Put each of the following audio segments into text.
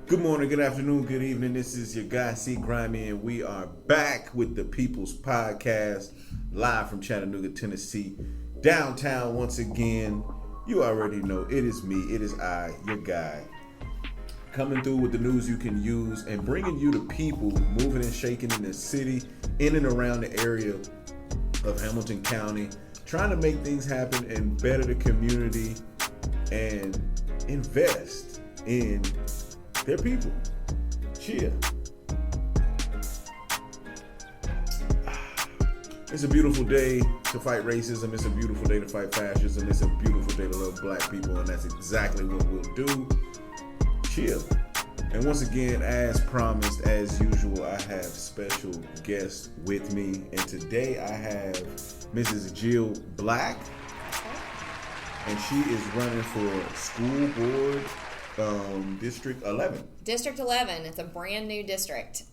Good morning, good afternoon, good evening. This is your guy C-Grimey, and we are back with the People's Podcast, live from Chattanooga, Tennessee, downtown once again. You already know it is me, it is I, your guy, coming through with the news you can use and bringing you the people moving and shaking in the city, in and around the area of Hamilton County, trying to make things happen and better the community and invest in their people. Cheer. It's a beautiful day to fight racism. It's a beautiful day to fight fascism. It's a beautiful day to love black people, and that's exactly what we'll do. Cheer. And once again, as promised, as usual, I have special guests with me. And today I have Mrs. Jill Black, and she is running for school board District 11. District 11, it's a brand new district.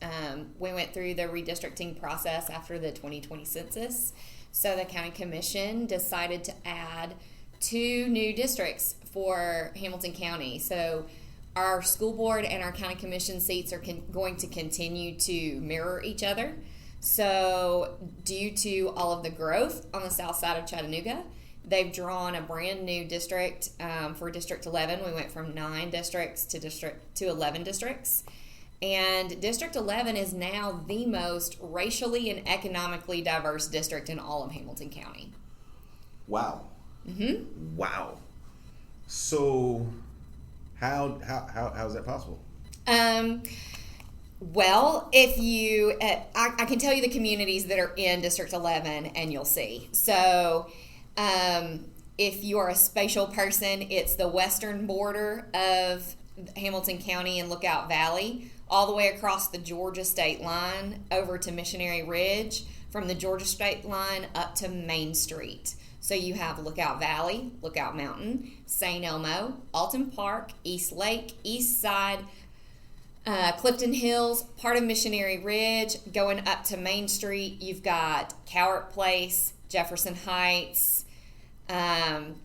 We went through the redistricting process after the 2020 census. So the county commission decided to add 2 new districts for Hamilton County. So our school board and our county commission seats are going to continue to mirror each other. So due to all of the growth on the south side of Chattanooga, they've drawn a brand new district for District 11. We went from 9 districts to 11 districts. And District 11 is now the most racially and economically diverse district in all of Hamilton County. Wow. Mm-hmm. Wow. So how is that possible? Well, if you, I can tell you the communities that are in District 11 and you'll see. So if you are a spatial person, it's the western border of Hamilton County and Lookout Valley, all the way across the Georgia state line over to Missionary Ridge, from the Georgia state line up to Main Street. So you have Lookout Valley, Lookout Mountain, St. Elmo, Alton Park, East Lake, East Side, Clifton Hills, part of Missionary Ridge, going up to Main Street. You've got Cowart Place, Jefferson Heights, and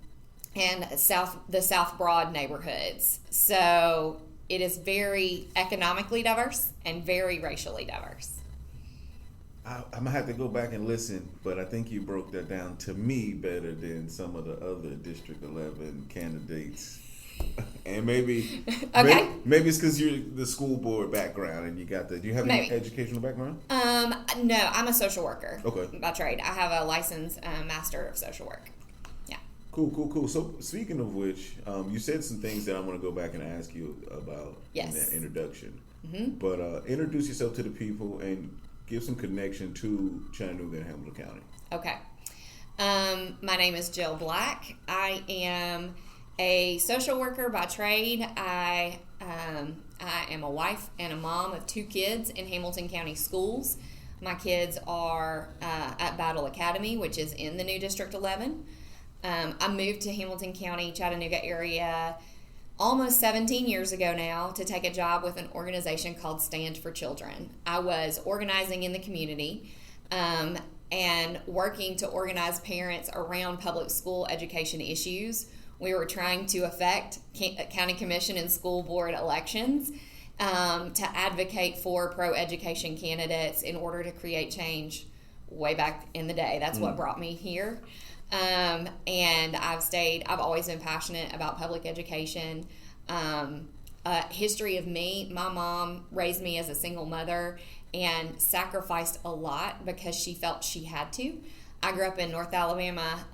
the South Broad neighborhoods. So it is very economically diverse and very racially diverse. I'm going to have to go back and listen, but I think you broke that down to me better than some of the other District 11 candidates. And maybe okay. maybe it's because you're the school board background and you got the. Do you have any educational background? No, I'm a social worker. Okay. By trade, I have a licensed Master of Social Work. Yeah. Cool. So speaking of which, you said some things that I want to go back and ask you about in that introduction. Mm-hmm. But introduce yourself to the people and give some connection to Chattanooga and Hamilton County. Okay. My name is Jill Black. I am a social worker by trade. I am a wife and a mom of 2 kids in Hamilton County schools. My kids are at Battle Academy, which is in the new District 11. I moved to Hamilton County, Chattanooga area almost 17 years ago now to take a job with an organization called Stand for Children. I was organizing in the community and working to organize parents around public school education issues. We were trying to affect county commission and school board elections to advocate for pro-education candidates in order to create change way back in the day. That's what brought me here. And I've always been passionate about public education. History of me, my mom raised me as a single mother and sacrificed a lot because she felt she had to. I grew up in North Alabama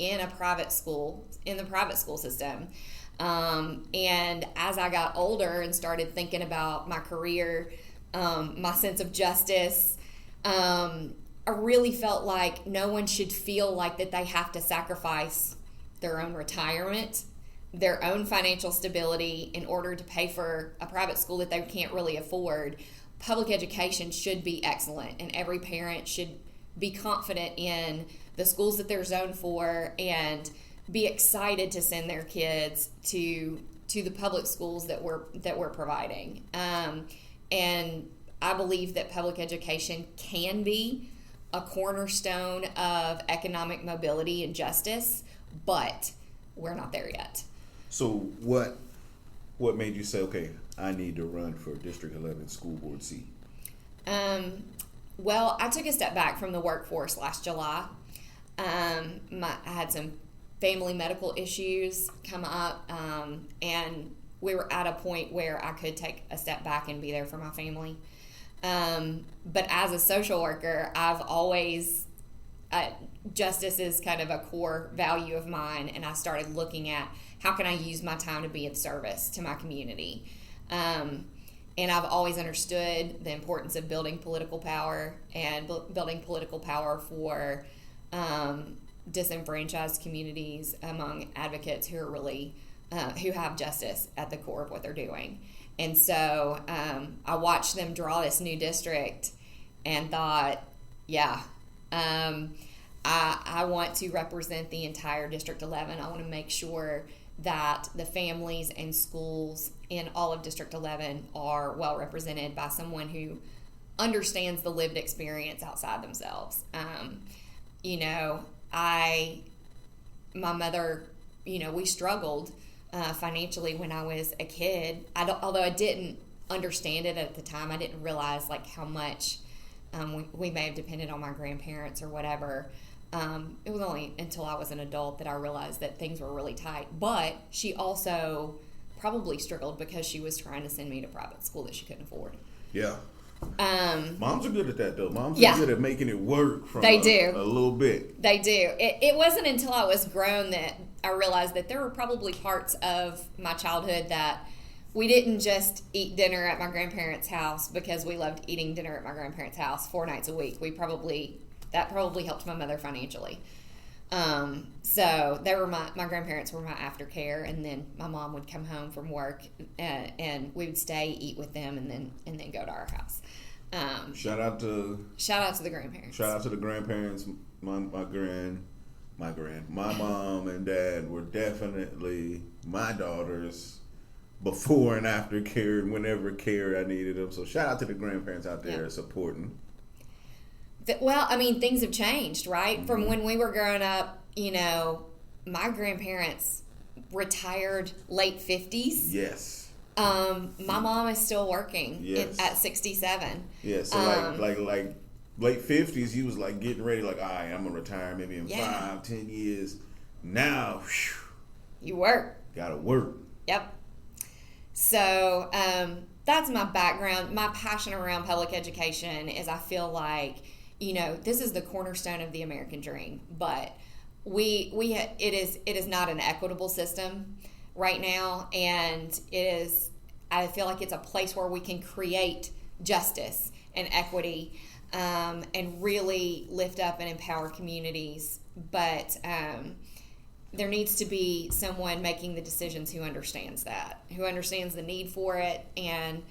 in the private school system. And as I got older and started thinking about my career, my sense of justice, I really felt like no one should feel like that they have to sacrifice their own retirement, their own financial stability in order to pay for a private school that they can't really afford. Public education should be excellent, and every parent should be confident in the schools that they're zoned for and be excited to send their kids to the public schools that we're providing. And I believe that public education can be a cornerstone of economic mobility and justice, but we're not there yet. So what made you say, okay, I need to run for District 11 school board seat? Well, I took a step back from the workforce last July. I had some family medical issues come up, and we were at a point where I could take a step back and be there for my family. But as a social worker, I've always, justice is kind of a core value of mine, and I started looking at how can I use my time to be of service to my community. And I've always understood the importance of building political power and building political power for disenfranchised communities among advocates who are really who have justice at the core of what they're doing. And so I watched them draw this new district and thought, yeah, I want to represent the entire District 11. I want to make sure that the families and schools in all of District 11 are well represented by someone who understands the lived experience outside themselves. My mother, we struggled financially when I was a kid. Although I didn't understand it at the time, I didn't realize how much we may have depended on my grandparents or whatever. It was only until I was an adult that I realized that things were really tight. But she also probably struggled because she was trying to send me to private school that she couldn't afford. Yeah. Moms are good at that, though. Moms Yeah. are good at making it work from They do. a little bit. They do. It wasn't until I was grown that I realized that there were probably parts of my childhood that we didn't just eat dinner at my grandparents' house because we loved eating dinner at my grandparents' house 4 nights a week. That probably helped my mother financially. So they were my grandparents were my aftercare, and then my mom would come home from work and we would stay, eat with them, and then go to our house. Shout out to the grandparents. Shout out to the grandparents. My mom and dad were definitely my daughters before and after care and whenever care I needed them. So shout out to the grandparents out there supporting. Well, I mean, things have changed, right? Mm-hmm. From when we were growing up, my grandparents retired late 50s. Yes. My mom is still working at 67. Yeah, so like late 50s, he was getting ready, all right, I'm going to retire maybe in 5-10 years. Now, you work. Got to work. Yep. So that's my background. My passion around public education is I feel like, this is the cornerstone of the American dream, but it is not an equitable system right now, and I feel like it's a place where we can create justice and equity and really lift up and empower communities, but there needs to be someone making the decisions who understands the need for it. And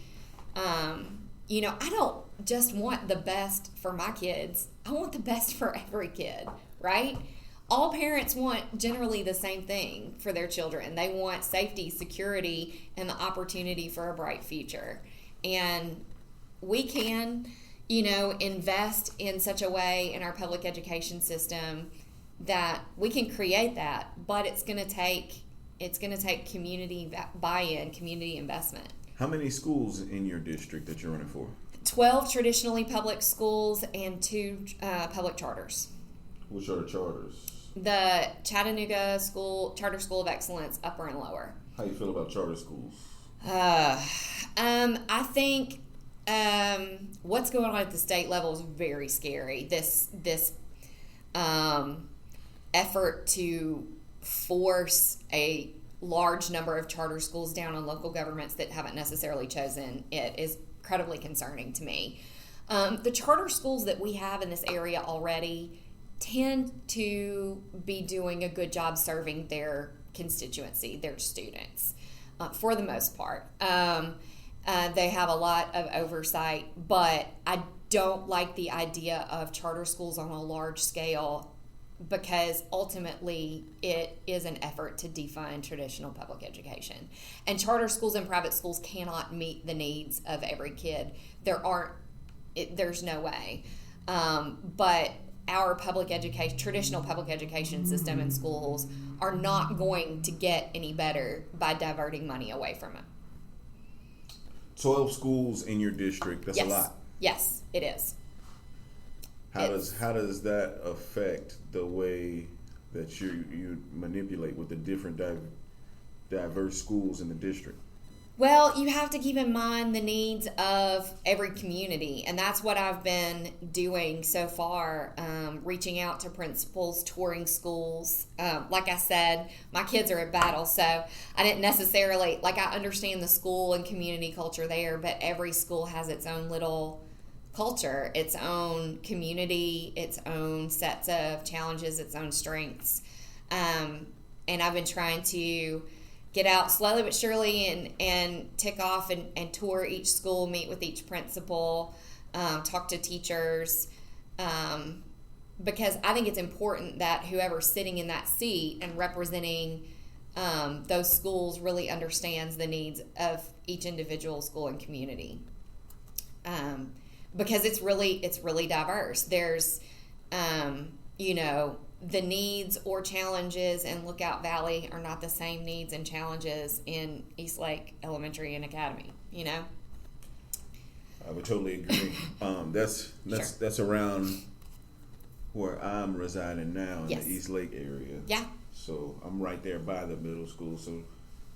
I don't just want the best for my kids. I want the best for every kid, right? All parents want generally the same thing for their children. They want safety, security, and the opportunity for a bright future. And we can, invest in such a way in our public education system that we can create that, but it's going to take community buy-in, community investment. How many schools in your district that you're running for? 12 traditionally public schools and 2 public charters. Which are the charters? The Chattanooga Charter School of Excellence, upper and lower. How you feel about charter schools? I think what's going on at the state level is very scary. This effort to force a large number of charter schools down on local governments that haven't necessarily chosen it is incredibly concerning to me. The charter schools that we have in this area already tend to be doing a good job serving their constituency, their students, for the most part. They have a lot of oversight, but I don't like the idea of charter schools on a large scale because ultimately it is an effort to defund traditional public education. And charter schools and private schools cannot meet the needs of every kid. There's no way. But our traditional public education system and schools are not going to get any better by diverting money away from it. 12 schools in your district. That's yes. a lot. Yes, it is. How does that affect the way that you manipulate with the different diverse schools in the district? Well, you have to keep in mind the needs of every community, and that's what I've been doing so far, reaching out to principals, touring schools. Like I said, my kids are at Battle, so I didn't necessarily, I understand the school and community culture there, but every school has its own little culture, its own community, its own sets of challenges, its own strengths. And I've been trying to get out slowly but surely and tick off and tour each school, meet with each principal, talk to teachers, because I think it's important that whoever's sitting in that seat and representing those schools really understands the needs of each individual school and community. Because it's really diverse. There's, the needs or challenges in Lookout Valley are not the same needs and challenges in Eastlake Elementary and Academy, I would totally agree. That's around where I'm residing now in yes. the Eastlake area. Yeah. So I'm right there by the middle school. So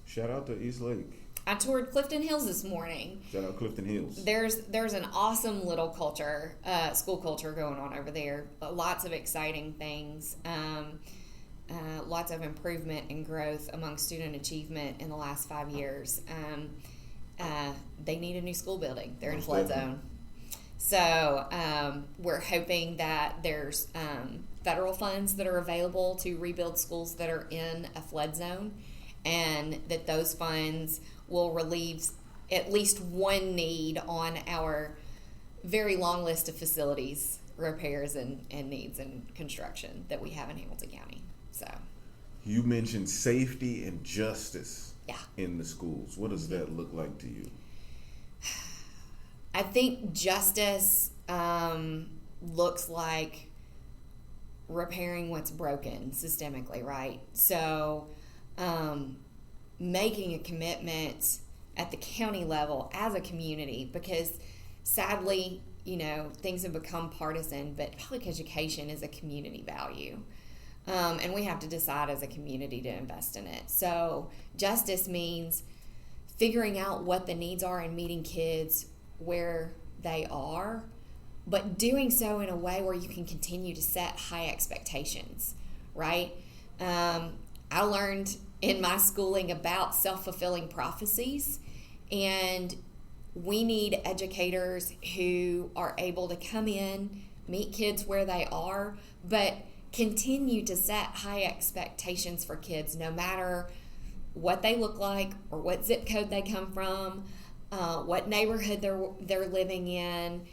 shout out to Eastlake. I toured Clifton Hills this morning. Shout out Clifton Hills. There's an awesome little culture, school culture going on over there. Lots of exciting things. Lots of improvement and growth among student achievement in the last 5 years. They need a new school building. They're in a flood zone. So we're hoping that there's federal funds that are available to rebuild schools that are in a flood zone, and that those funds will relieve at least one need on our very long list of facilities repairs and needs and construction that we have in Hamilton County. So you mentioned safety and justice in the schools. What does that look like to you? I think justice looks like repairing what's broken systemically, right? So making a commitment at the county level as a community, because sadly, things have become partisan, but public education is a community value. And we have to decide as a community to invest in it. So justice means figuring out what the needs are and meeting kids where they are, but doing so in a way where you can continue to set high expectations, right? I learned in my schooling about self-fulfilling prophecies, and we need educators who are able to come in, meet kids where they are, but continue to set high expectations for kids no matter what they look like or what zip code they come from, what neighborhood they're living in.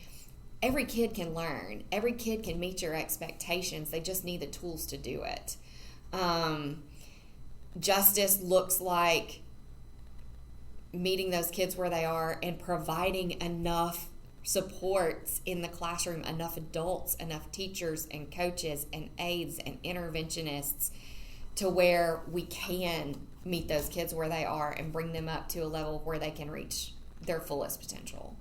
Every kid can learn. Every kid can meet your expectations. They just need the tools to do it. Justice looks like meeting those kids where they are and providing enough supports in the classroom, enough adults, enough teachers and coaches and aides and interventionists to where we can meet those kids where they are and bring them up to a level where they can reach their fullest potential.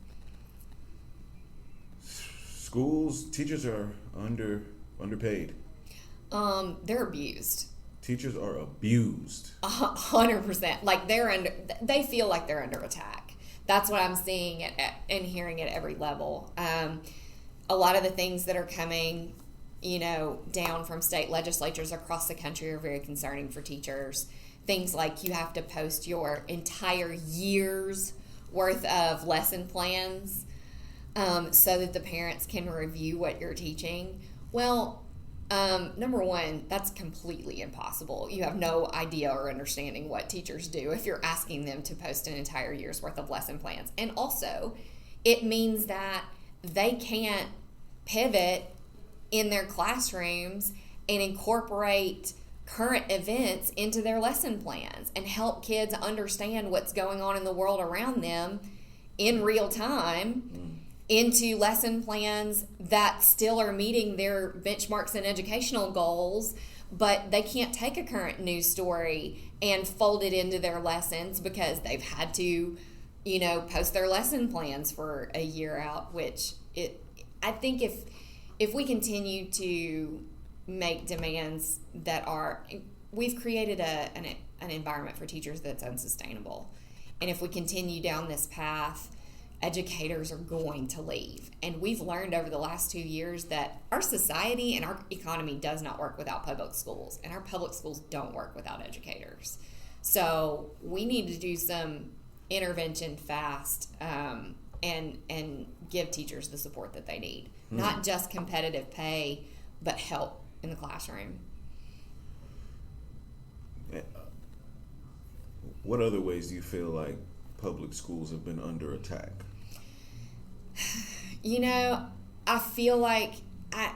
Schools, teachers are underpaid. They're abused. Teachers are abused. 100%. They feel like they're under attack. That's what I'm seeing and hearing at every level. A lot of the things that are coming, down from state legislatures across the country are very concerning for teachers. Things like you have to post your entire year's worth of lesson plans so that the parents can review what you're teaching. Well, number one, that's completely impossible. You have no idea or understanding what teachers do if you're asking them to post an entire year's worth of lesson plans. And also, it means that they can't pivot in their classrooms and incorporate current events into their lesson plans and help kids understand what's going on in the world around them in real time into lesson plans that still are meeting their benchmarks and educational goals, but they can't take a current news story and fold it into their lessons because they've had to post their lesson plans for a year out, I think if we continue to make demands we've created an environment for teachers that's unsustainable. And if we continue down this path, educators are going to leave. And we've learned over the last 2 years that our society and our economy does not work without public schools, and our public schools don't work without educators. So we need to do some intervention fast, and give teachers the support that they need. Not just competitive pay, but help in the classroom. What other ways do you feel like public schools have been under attack? I feel like I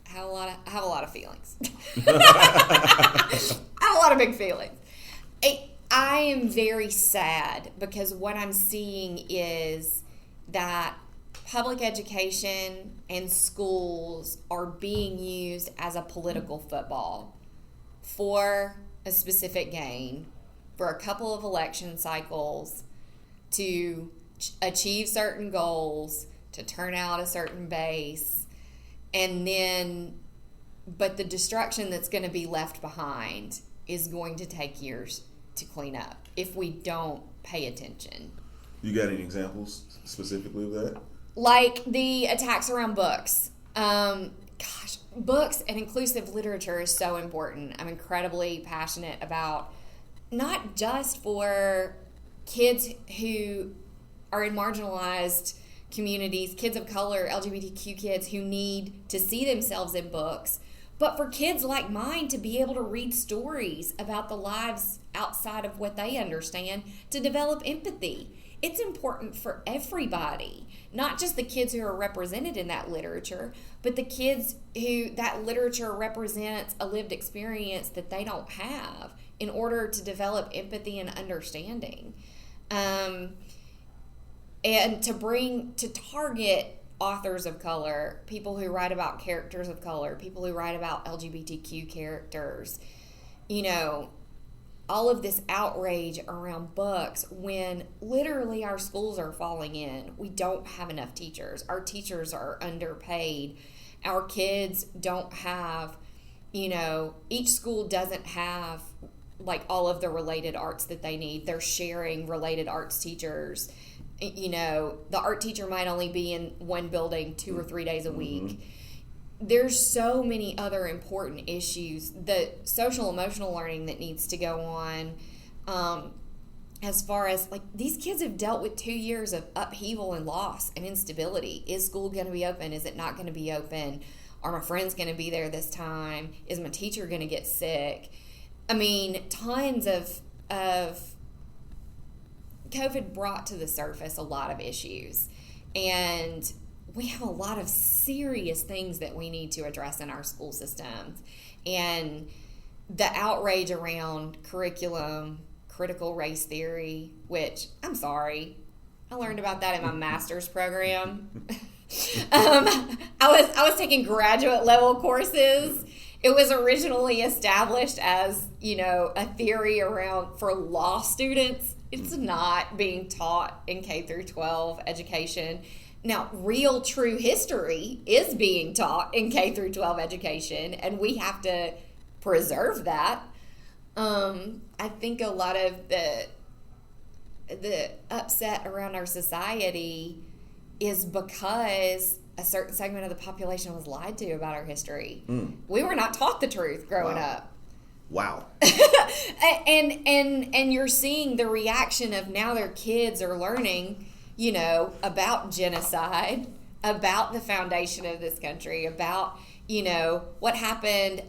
have a lot of feelings. I have a lot of big feelings. I am very sad because what I'm seeing is that public education and schools are being used as a political football for a specific gain, for a couple of election cycles, to achieve certain goals, to turn out a certain base, but the destruction that's going to be left behind is going to take years to clean up if we don't pay attention. You got any examples specifically of that? Like the attacks around books. Books and inclusive literature is so important. I'm incredibly passionate about not just for kids who are in marginalized communities, kids of color, LGBTQ kids who need to see themselves in books, but for kids like mine to be able to read stories about the lives outside of what they understand, to develop empathy. It's important for everybody, not just the kids who are represented in that literature, but the kids who that literature represents a lived experience that they don't have, in order to develop empathy and understanding. And to target authors of color, people who write about characters of color, people who write about LGBTQ characters, all of this outrage around books when literally our schools are falling in. We don't have enough teachers. Our teachers are underpaid. Our kids don't have, each school doesn't have like all of the related arts that they need. They're sharing related arts teachers. The art teacher might only be in one building 2 or 3 days a week. There's so many other important issues. The social emotional learning that needs to go on, as far as like these kids have dealt with 2 years of upheaval and loss and instability. Is school going to be open? Is it not going to be open? Are my friends going to be there this time? Is my teacher going to get sick? I mean, tons of COVID brought to the surface a lot of issues, and we have a lot of serious things that we need to address in our school systems. And the outrage around curriculum, critical race theory, which, I'm sorry, I learned about that in my master's program. I was taking graduate level courses. It was originally established as, a theory for law students. It's not being taught in K through 12 education. Now, real true history is being taught in K through 12 education, and we have to preserve that. I think a lot of the upset around our society is because a certain segment of the population was lied to about our history. We were not taught the truth growing up. Wow. and you're seeing the reaction of now their kids are learning, about genocide, about the foundation of this country, about, what happened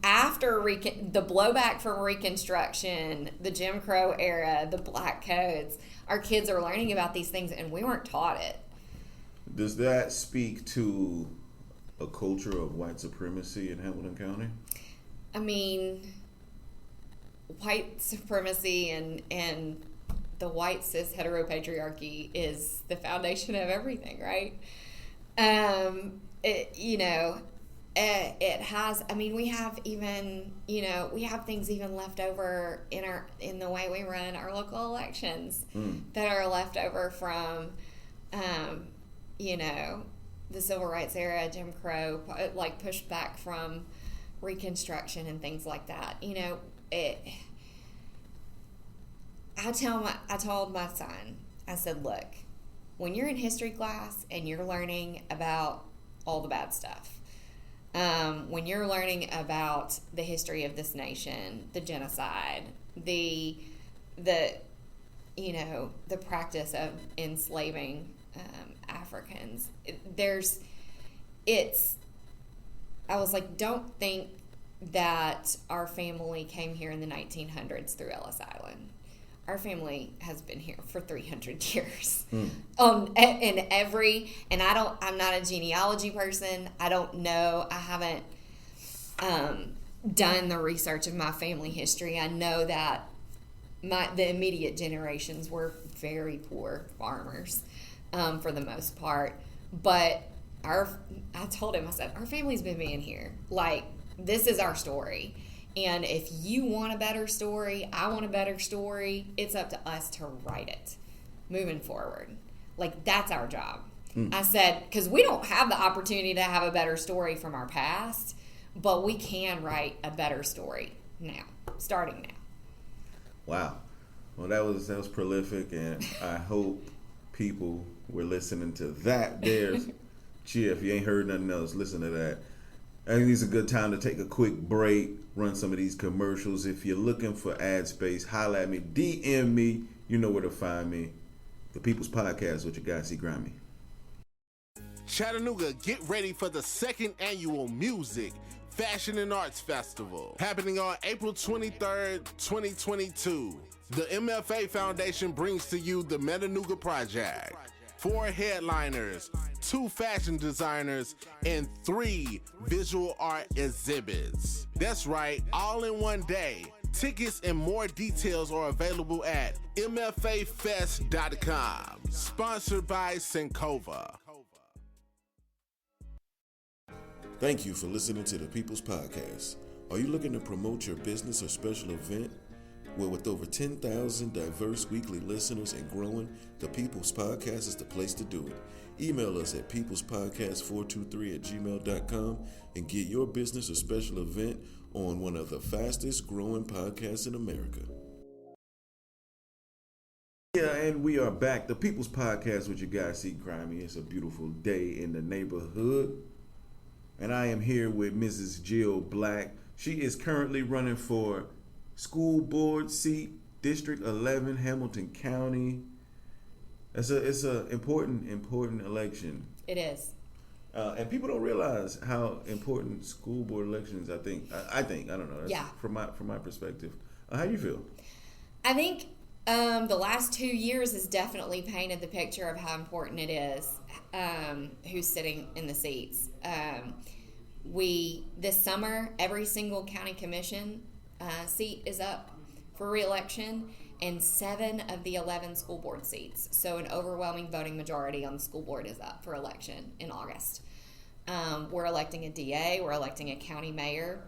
after the blowback from Reconstruction, the Jim Crow era, the Black Codes. Our kids are learning about these things, and we weren't taught it. Does that speak to a culture of white supremacy in Hamilton County? I mean, white supremacy and the white cis heteropatriarchy is the foundation of everything, right? it has. I mean, we have even, we have things even left over in the way we run our local elections that are left over from, the civil rights era, Jim Crow, like pushed back from Reconstruction and things like that. I told my son, I said, look, when you're in history class and you're learning about all the bad stuff, when you're learning about the history of this nation, the genocide, the practice of enslaving Africans, I was like, don't think that our family came here in the 1900s through Ellis Island. Our family has been here for 300 years. I'm not a genealogy person. I don't know. I haven't done the research of my family history. I know that the immediate generations were very poor farmers for the most part. But I told him, I said, our family's been being here. Like, this is our story. And if you want a better story, I want a better story, it's up to us to write it moving forward. Like, that's our job. I said, because we don't have the opportunity to have a better story from our past, but we can write a better story now, starting now. Wow. Well, that was prolific, and I hope people were listening to that. There's, if you ain't heard nothing else, listen to that. I think it's a good time to take a quick break, run some of these commercials. If you're looking for ad space, holla at me, DM me. You know where to find me. The People's Podcast with your guy, C-Grimey. Chattanooga, get ready for the second annual Music, Fashion, and Arts Festival, happening on April 23rd, 2022. The MFA Foundation brings to you the Chattanooga Project. 4 headliners, 2 fashion designers, and 3 visual art exhibits. That's right, all in one day. Tickets and more details are available at mfafest.com. Sponsored by Syncova. Thank you for listening to the People's Podcast. Are you looking to promote your business or special event? Well, with over 10,000 diverse weekly listeners and growing, the People's Podcast is the place to do it. Email us at peoplespodcast423@gmail.com and get your business or special event on one of the fastest growing podcasts in America. Yeah, and we are back. The People's Podcast with your guy, C-Grimey. It's a beautiful day in the neighborhood. And I am here with Mrs. Jill Black. She is currently running for school board seat, District 11, Hamilton County. It's a important election. It is. And people don't realize how important school board elections. I think. I don't know. That's From my perspective, how do you feel? I think the last 2 years has definitely painted the picture of how important it is. Who's sitting in the seats? This summer, every single county commission seat is up for re-election, and 7 of the 11 school board seats, so an overwhelming voting majority on the school board, is up for election in August. We're electing a DA, we're electing a county mayor.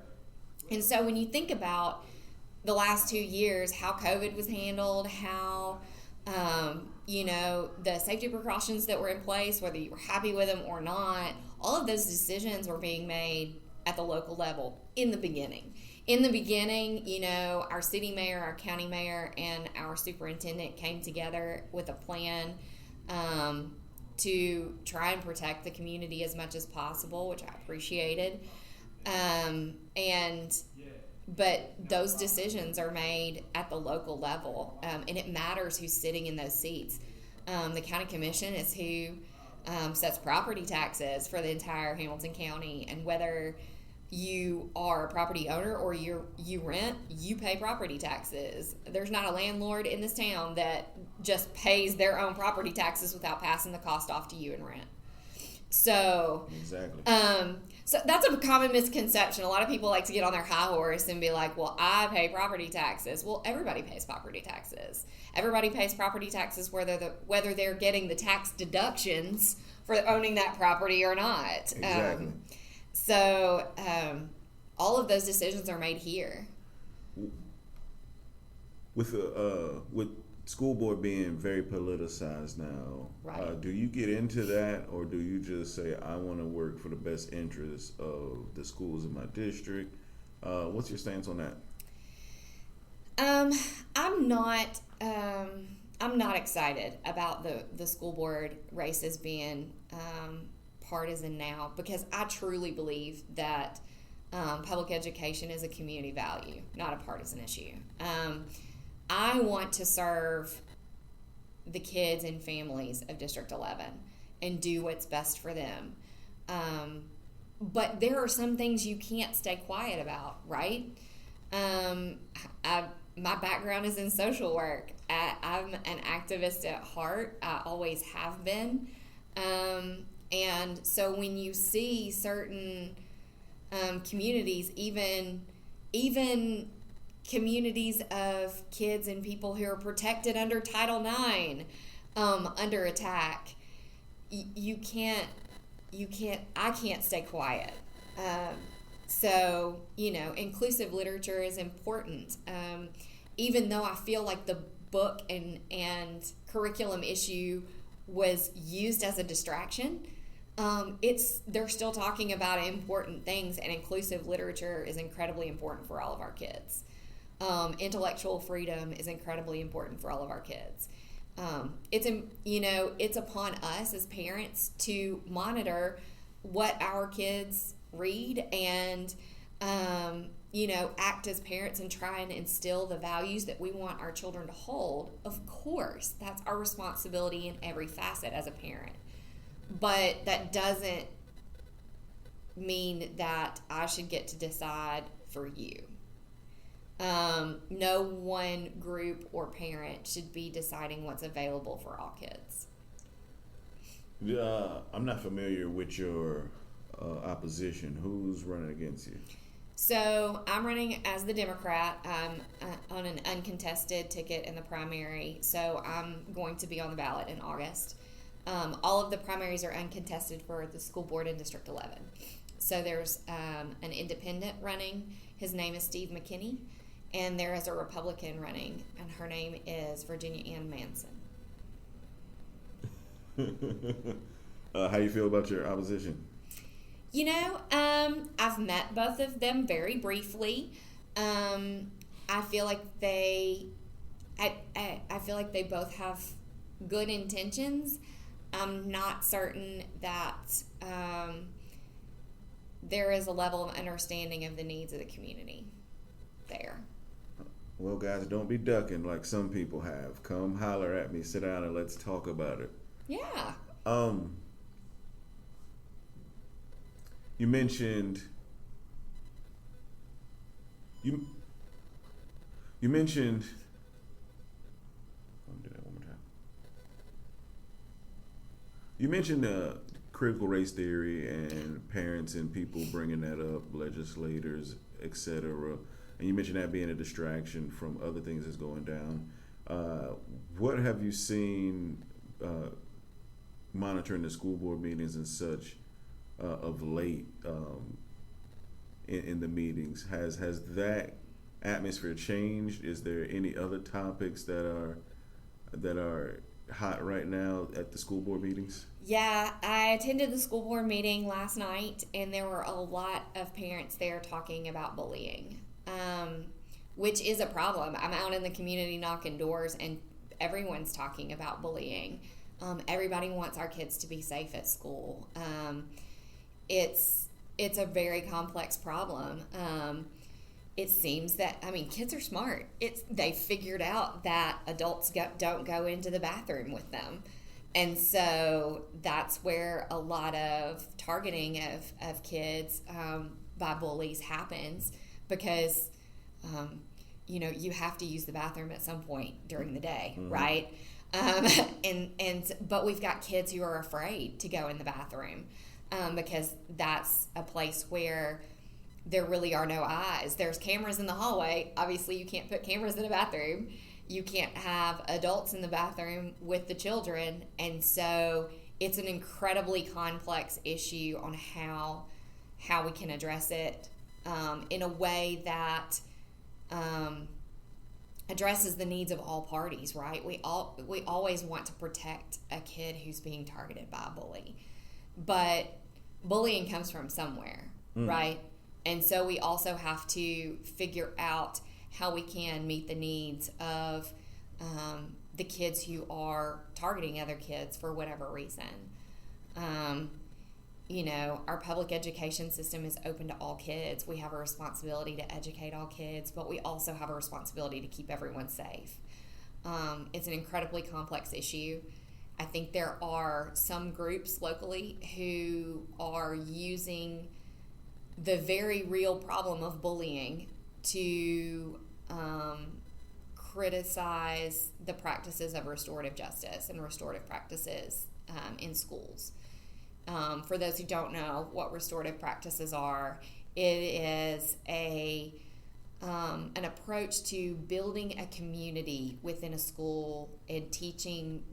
And so when you think about the last 2 years, how COVID was handled, how the safety precautions that were in place, whether you were happy with them or not, all of those decisions were being made at the local level in the beginning. Our city mayor, our county mayor, and our superintendent came together with a plan to try and protect the community as much as possible, which I appreciated. But those decisions are made at the local level, and it matters who's sitting in those seats. The county commission is who sets property taxes for the entire Hamilton County, and whether you are a property owner or you rent, you pay property taxes. There's not a landlord in this town that just pays their own property taxes without passing the cost off to you in rent. So exactly. So that's a common misconception. A lot of people like to get on their high horse and be like, well, I pay property taxes. Well, everybody pays property taxes. Everybody pays property taxes whether they're getting the tax deductions for owning that property or not. Exactly. So all of those decisions are made here. With school board being very politicized now, Right. Do you get into that, or do you just say, I want to work for the best interests of the schools in my district? What's your stance on that? I'm not excited about the school board races being partisan now, because I truly believe that public education is a community value, not a partisan issue. I want to serve the kids and families of District 11 and do what's best for them. But there are some things you can't stay quiet about, right? My background is in social work. I'm an activist at heart. I always have been. And so when you see certain communities, even communities of kids and people who are protected under Title IX under attack, I can't stay quiet. So, inclusive literature is important. Even though I feel like the book and curriculum issue was used as a distraction, they're still talking about important things, and inclusive literature is incredibly important for all of our kids. Intellectual freedom is incredibly important for all of our kids. It's upon us as parents to monitor what our kids read and, act as parents and try and instill the values that we want our children to hold. Of course, that's our responsibility in every facet as a parent. But that doesn't mean that I should get to decide for you. No one group or parent should be deciding what's available for all kids. I'm not familiar with your opposition. Who's running against you? So I'm running as the Democrat. I'm on an uncontested ticket in the primary, so I'm going to be on the ballot in August. All of the primaries are uncontested for the school board in District 11. So there's an independent running. His name is Steve McKinney. And there is a Republican running, and her name is Virginia Ann Manson. How you feel about your opposition? I've met both of them very briefly. I feel like I feel like they both have good intentions. I'm not certain that there is a level of understanding of the needs of the community there. Well, guys, don't be ducking like some people have. Come holler at me, sit down, and let's talk about it. Yeah. You mentioned I'll do that one more time. You mentioned critical race theory and parents and people bringing that up, legislators, etc. And you mentioned that being a distraction from other things that's going down. What have you seen monitoring the school board meetings and such of late in the meetings? Has that atmosphere changed? Is there any other topics that are hot right now at the school board meetings? Yeah, I attended the school board meeting last night, and there were a lot of parents there talking about bullying. Which is a problem. I'm out in the community knocking doors, and everyone's talking about bullying. Everybody wants our kids to be safe at school. It's a very complex problem. It seems that, kids are smart. They figured out that adults don't go into the bathroom with them. And so that's where a lot of targeting of kids by bullies happens, because you have to use the bathroom at some point during the day, mm-hmm. right? But we've got kids who are afraid to go in the bathroom because that's a place where there really are no eyes. There's cameras in the hallway. Obviously, you can't put cameras in a bathroom. You can't have adults in the bathroom with the children. And so it's an incredibly complex issue on how how we can address it in a way that addresses the needs of all parties, right? We always want to protect a kid who's being targeted by a bully, but bullying comes from somewhere, right? And so we also have to figure out how we can meet the needs of the kids who are targeting other kids for whatever reason. Our public education system is open to all kids. We have a responsibility to educate all kids, but we also have a responsibility to keep everyone safe. It's an incredibly complex issue. I think there are some groups locally who are using the very real problem of bullying to criticize the practices of restorative justice and restorative practices in schools. For those who don't know what restorative practices are, it is an approach to building a community within a school and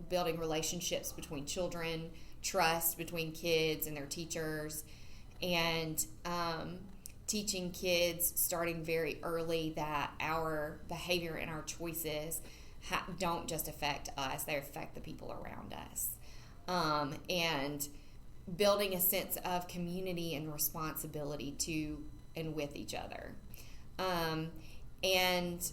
building relationships between children, trust between kids and their teachers, and teaching kids starting very early that our behavior and our choices don't just affect us, they affect the people around us. And building a sense of community and responsibility to and with each other. And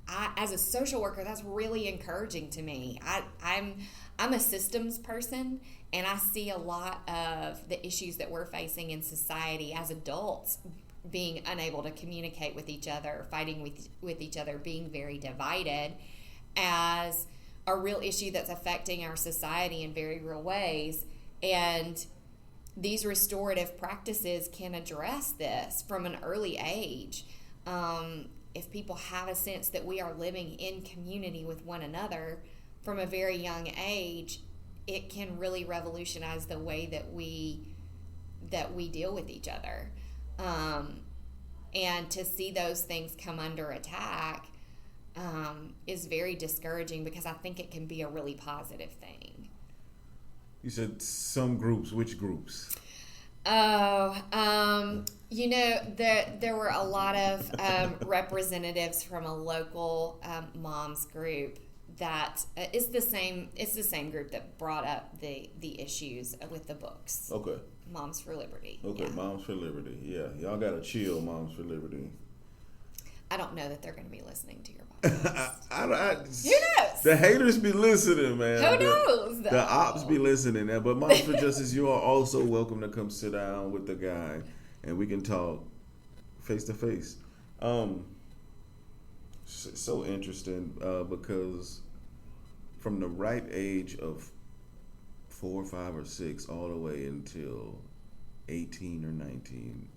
I, as a social worker, that's really encouraging to me. I'm a systems person, and I see a lot of the issues that we're facing in society as adults, being unable to communicate with each other, fighting with each other, being very divided, as a real issue that's affecting our society in very real ways. And these restorative practices can address this from an early age. If people have a sense that we are living in community with one another from a very young age, it can really revolutionize the way that we deal with each other. And to see those things come under attack is very discouraging, because I think it can be a really positive thing. You said some groups. Which groups? Oh, there were a lot of representatives from a local moms group that is the same. It's the same group that brought up the issues with the books. Okay. Moms for Liberty. Okay, yeah. Moms for Liberty. Yeah, y'all gotta chill, Moms for Liberty. I don't know that they're going to be listening to your podcast. Who knows? The haters be listening, man. Who knows? The ops be listening. But Moms for Justice, you are also welcome to come sit down with the guy, and we can talk face to face. So interesting because from the right age of 4, 5, or 6 all the way until 18 or 19,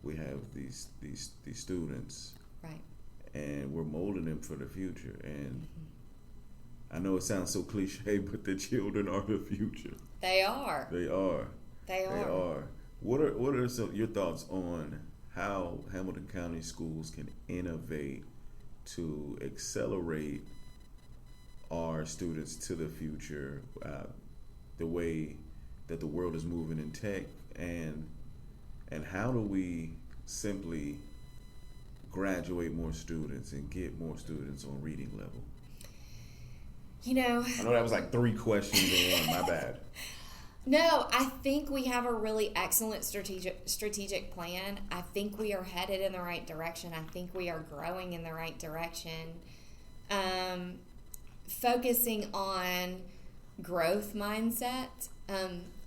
we have these students. Right. And we're molding them for the future. And I know it sounds so cliche, but the children are the future. They are. They are. What are some your thoughts on how Hamilton County schools can innovate to accelerate our students to the future, the way that the world is moving in tech, and how do we simply graduate more students and get more students on reading level? I know that was like 3 questions in one. My bad. No, I think we have a really excellent strategic plan. I think we are headed in the right direction. I think we are growing in the right direction. Focusing on growth mindset.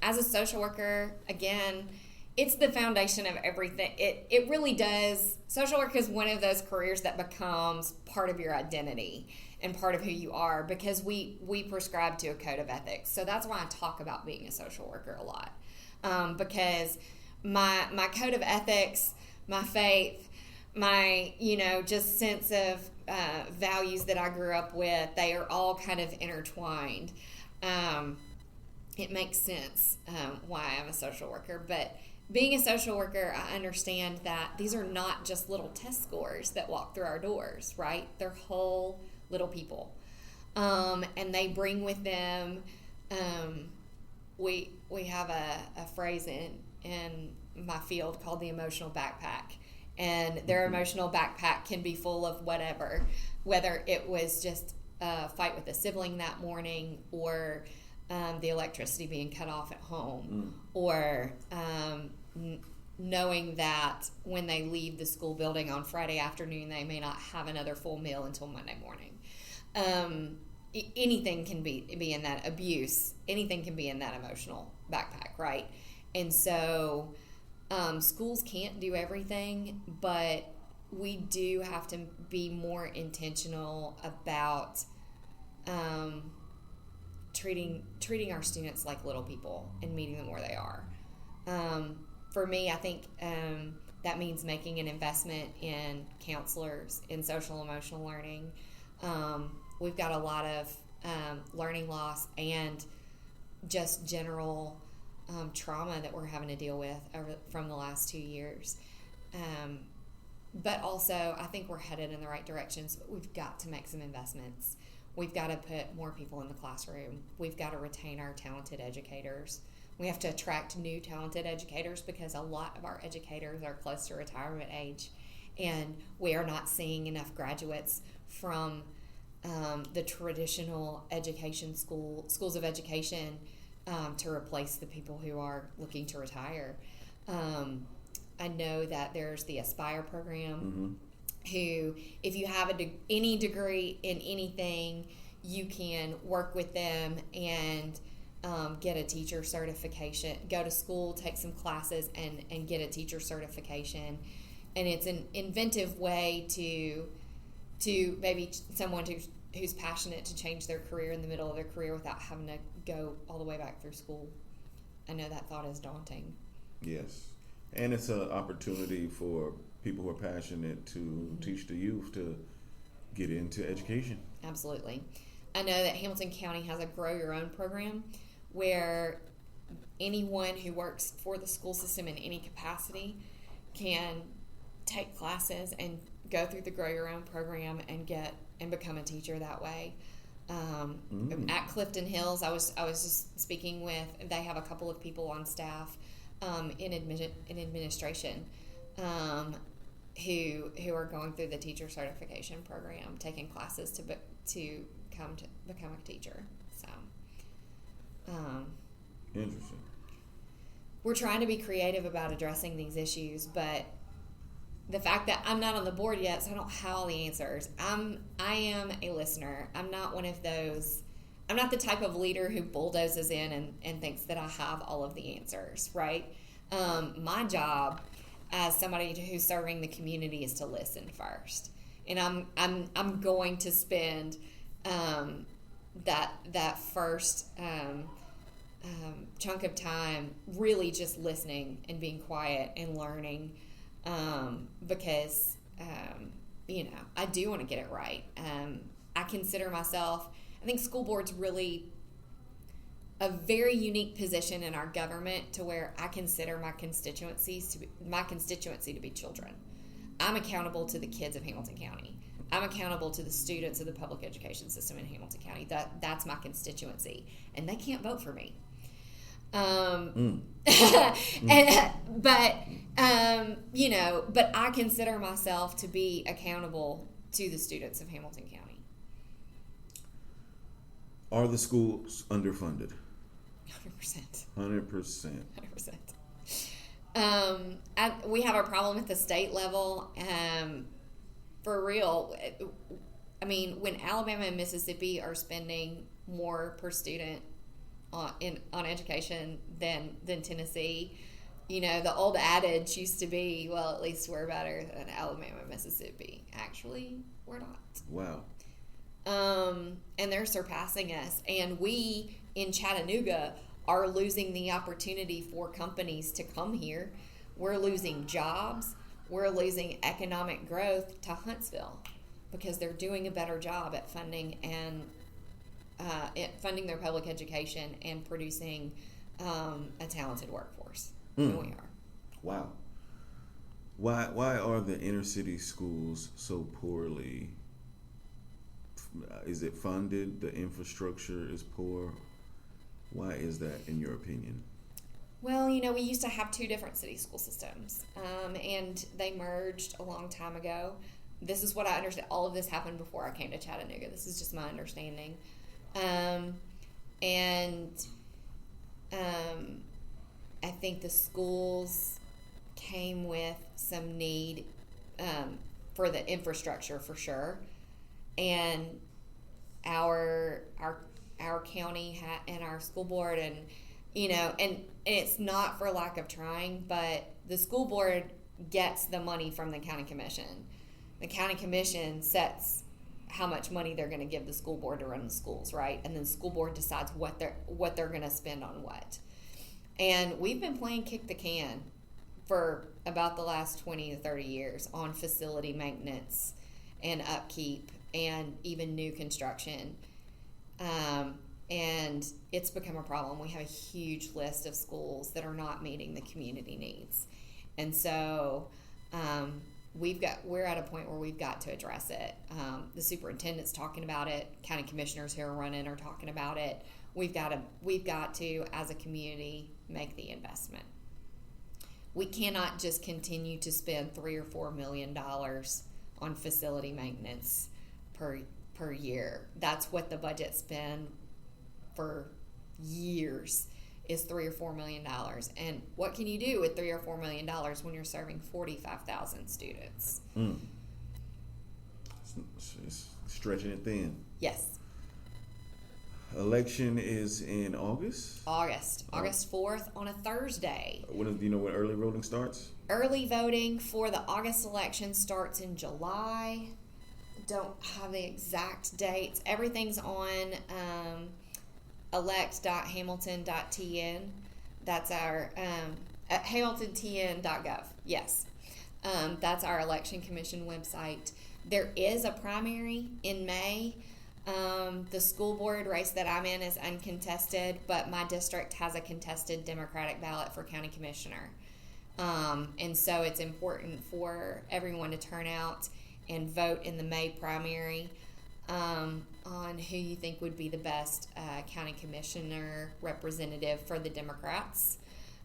As a social worker, again, it's the foundation of everything. It really does. Social work is one of those careers that becomes part of your identity and part of who you are, because we prescribe to a code of ethics. So that's why I talk about being a social worker a lot, because my code of ethics, my faith, my just sense of values that I grew up with, they are all kind of intertwined. It makes sense why I'm a social worker, but being a social worker, I understand that these are not just little test scores that walk through our doors, right? They're whole little people. And they bring with them, we have a phrase in my field called the emotional backpack. And their emotional backpack can be full of whatever, whether it was just a fight with a sibling that morning, or the electricity being cut off at home, or knowing that when they leave the school building on Friday afternoon, they may not have another full meal until Monday morning. Anything can be in that abuse. Anything can be in that emotional backpack, right? And so schools can't do everything, but we do have to be more intentional about treating our students like little people and meeting them where they are. For me, I think that means making an investment in counselors, in social emotional learning. We've got a lot of learning loss and just general trauma that we're having to deal with from the last 2 years. But also, I think we're headed in the right directions, but we've got to make some investments. We've got to put more people in the classroom. We've got to retain our talented educators. We have to attract new talented educators because a lot of our educators are close to retirement age, and we are not seeing enough graduates from the traditional education schools of education to replace the people who are looking to retire. I know that there's the Aspire program, who, if you have any degree in anything, you can work with them and get a teacher certification, go to school, take some classes, and get a teacher certification. And it's an inventive way to maybe someone who's passionate to change their career in the middle of their career without having to go all the way back through school. I know that thought is daunting. Yes. And it's an opportunity for people who are passionate to teach the youth to get into education. Absolutely. I know that Hamilton County has a Grow Your Own program where anyone who works for the school system in any capacity can take classes and go through the Grow Your Own program and become a teacher that way. At Clifton Hills, I was just speaking with, they have a couple of people on staff in administration who are going through the teacher certification program, taking classes to become a teacher. So interesting. We're trying to be creative about addressing these issues, but the fact that I'm not on the board yet, so I don't have all the answers. I am a listener. I'm not one of those. I'm not the type of leader who bulldozes in and thinks that I have all of the answers, right? My job as somebody who's serving the community is to listen first, and I'm going to spend that first chunk of time really just listening and being quiet and learning, because I do want to get it right. I consider myself, I think school board's really a very unique position in our government to where I consider my constituency to be children. I'm accountable to the kids of Hamilton County. I'm accountable to the students of the public education system in Hamilton County. That's my constituency, and they can't vote for me. But I consider myself to be accountable to the students of Hamilton County. Are the schools underfunded? 100%. 100%. We have a problem at the state level. For real. I mean, when Alabama and Mississippi are spending more per student on education than Tennessee, the old adage used to be, well, at least we're better than Alabama and Mississippi. Actually, we're not. Wow. And they're surpassing us. And we in Chattanooga are losing the opportunity for companies to come here. We're losing jobs. We're losing economic growth to Huntsville because they're doing a better job at funding funding their public education and producing a talented workforce than we are. Wow. Why are the inner city schools so poorly? Is it funded? The infrastructure is poor. Why is that, in your opinion? Well, we used to have 2 different city school systems, and they merged a long time ago. This is what I understand. All of this happened before I came to Chattanooga. This is just my understanding. I think the schools came with some need for the infrastructure for sure, and our county and our school board and it's not for lack of trying, but the school board gets the money from the county commission. The county commission sets how much money they're going to give the school board to run the schools, right? And then the school board decides what they're going to spend on what. And we've been playing kick the can for about the last 20 to 30 years on facility maintenance and upkeep and even new construction. And it's become a problem. We have a huge list of schools that are not meeting the community needs. And so we're at a point where we've got to address it. The superintendent's talking about it. County commissioners who are running are talking about it. We've got to, as a community, make the investment. We cannot just continue to spend $3 or $4 million on facility maintenance per year. That's what the budget spend for years is $3 or $4 million. And what can you do with $3 or $4 million when you're serving 45,000 students? It's stretching it thin. Yes. Election is in August? August 4th on a Thursday. Do you know when early voting starts? Early voting for the August election starts in July. Don't have the exact dates. Everything's on elect.hamilton.tn. That's our hamiltontn.gov. Yes. That's our election commission website. There is a primary in May. The school board race that I'm in is uncontested, but my district has a contested Democratic ballot for county commissioner. And so it's important for everyone to turn out and vote in the May primary on who you think would be the best county commissioner representative for the Democrats.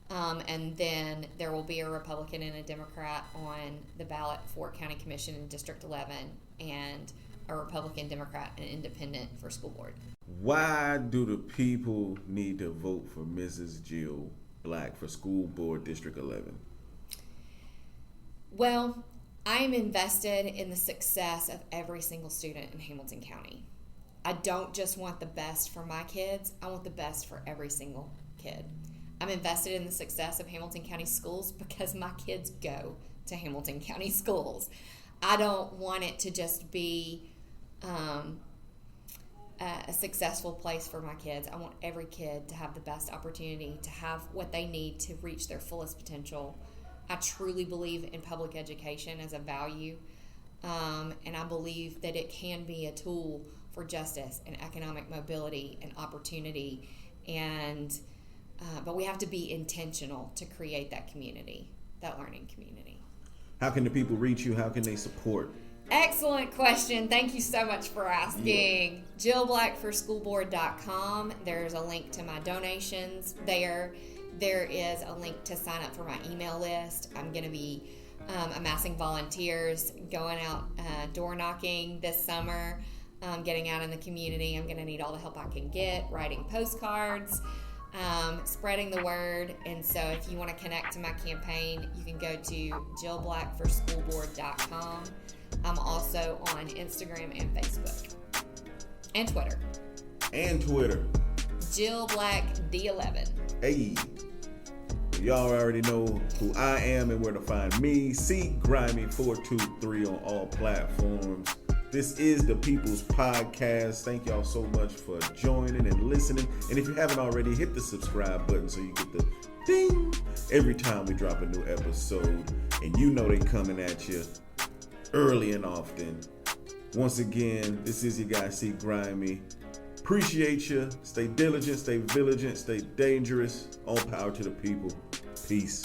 And then there will be a Republican and a Democrat on the ballot for county commission in District 11, and a Republican, Democrat, and independent for school board. Why do the people need to vote for Mrs. Jill Black for school board District 11? Well, I am invested in the success of every single student in Hamilton County. I don't just want the best for my kids, I want the best for every single kid. I'm invested in the success of Hamilton County schools because my kids go to Hamilton County schools. I don't want it to just be a successful place for my kids. I want every kid to have the best opportunity, to have what they need to reach their fullest potential. I truly believe in public education as a value, and I believe that it can be a tool for justice and economic mobility and opportunity, but we have to be intentional to create that community, that learning community. How can the people reach you? How can they support? Excellent question. Thank you so much for asking. Yeah. JillBlackForSchoolBoard.com. There's a link to my donations there. There is a link to sign up for my email list. I'm going to be amassing volunteers, going out door knocking this summer, getting out in the community. I'm going to need all the help I can get, writing postcards, spreading the word. And so if you want to connect to my campaign, you can go to JillBlackForSchoolBoard.com. I'm also on Instagram and Facebook and Twitter. Jill Black D11. Hey, y'all already know who I am and where to find me. C-Grimey 423 on all platforms. This is the People's Podcast. Thank y'all so much for joining and listening. And if you haven't already, hit the subscribe button so you get the ding every time we drop a new episode. And you know they coming at you early and often. Once again, this is your guy C-Grimey. Appreciate you. Stay diligent, stay vigilant, stay dangerous. All power to the people. Peace.